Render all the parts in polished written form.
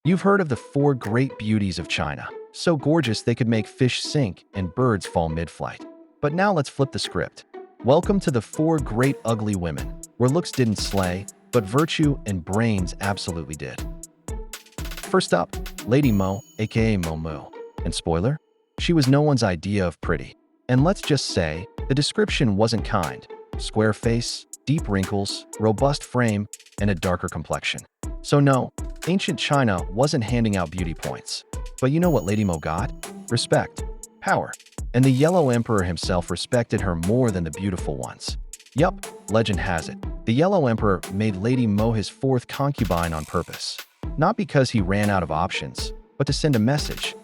You've heard of the four great beauties of China, so gorgeous they could make fish sink and birds fall mid-flight. But now let's flip the script. Welcome to the four great ugly women, where looks didn't slay, but virtue and brains absolutely did. First up, Lady Mo, aka Momo. And spoiler, she was no one's idea of pretty. And let's just say, the description wasn't kind. Square face, deep wrinkles, robust frame, and a darker complexion. So no, ancient China wasn't handing out beauty points. But you know what Lady Mo got? Respect, power. And the Yellow Emperor himself respected her more than the beautiful ones. Yup, legend has it. The Yellow Emperor made Lady Mo his fourth concubine on purpose. Not because he ran out of options, but to send a message.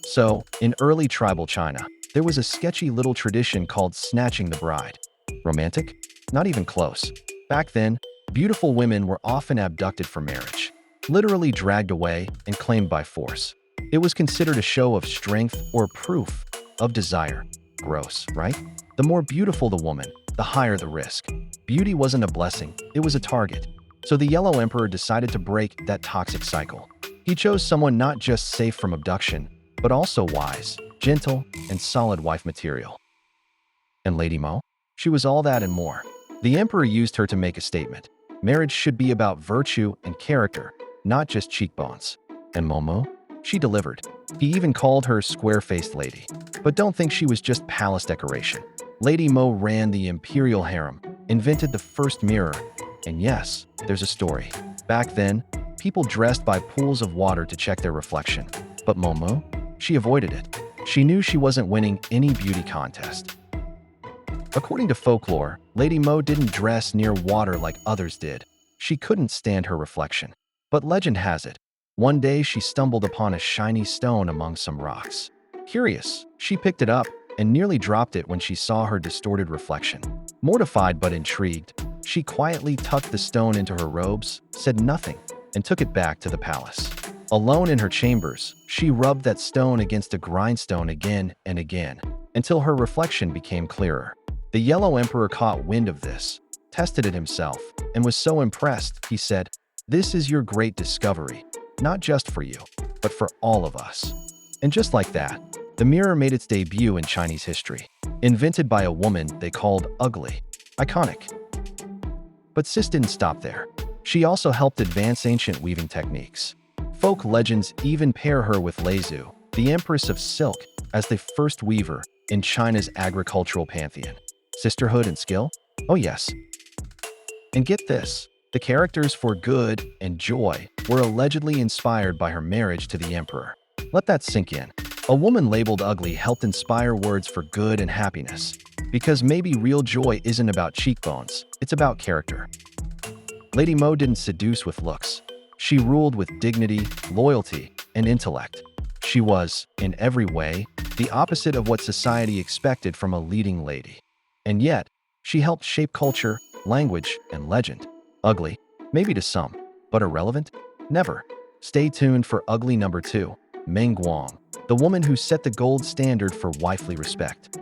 So, in early tribal China, there was a sketchy little tradition called snatching the bride. Romantic? Not even close. Back then, beautiful women were often abducted for marriage, literally dragged away and claimed by force. It was considered a show of strength or proof of desire. Gross, right? The more beautiful the woman, the higher the risk. Beauty wasn't a blessing, it was a target. So the Yellow Emperor decided to break that toxic cycle. He chose someone not just safe from abduction, but also wise, gentle, and solid wife material. And Lady Mo? She was all that and more. The Emperor used her to make a statement. Marriage should be about virtue and character, not just cheekbones. And Momo? She delivered. He even called her square-faced lady. But don't think she was just palace decoration. Lady Mo ran the imperial harem, invented the first mirror, and yes, there's a story. Back then, people dressed by pools of water to check their reflection. But Momo? She avoided it. She knew she wasn't winning any beauty contest. According to folklore, Lady Mo didn't dress near water like others did. She couldn't stand her reflection. But legend has it, one day she stumbled upon a shiny stone among some rocks. Curious, she picked it up and nearly dropped it when she saw her distorted reflection. Mortified but intrigued, she quietly tucked the stone into her robes, said nothing, and took it back to the palace. Alone in her chambers, she rubbed that stone against a grindstone again and again, until her reflection became clearer. The Yellow Emperor caught wind of this, tested it himself, and was so impressed, he said, "This is your great discovery, not just for you, but for all of us." And just like that, the mirror made its debut in Chinese history, invented by a woman they called ugly. Iconic. But Sis didn't stop there. She also helped advance ancient weaving techniques. Folk legends even pair her with Leizu, the Empress of Silk, as the first weaver in China's agricultural pantheon. Sisterhood and skill? Oh yes. And get this, the characters for good and joy were allegedly inspired by her marriage to the emperor. Let that sink in. A woman labeled ugly helped inspire words for good and happiness. Because maybe real joy isn't about cheekbones, it's about character. Lady Mo didn't seduce with looks. She ruled with dignity, loyalty, and intellect. She was, in every way, the opposite of what society expected from a leading lady. And yet, she helped shape culture, language, and legend. Ugly, maybe to some, but irrelevant? Never. Stay tuned for ugly number 2, Meng Guang, the woman who set the gold standard for wifely respect.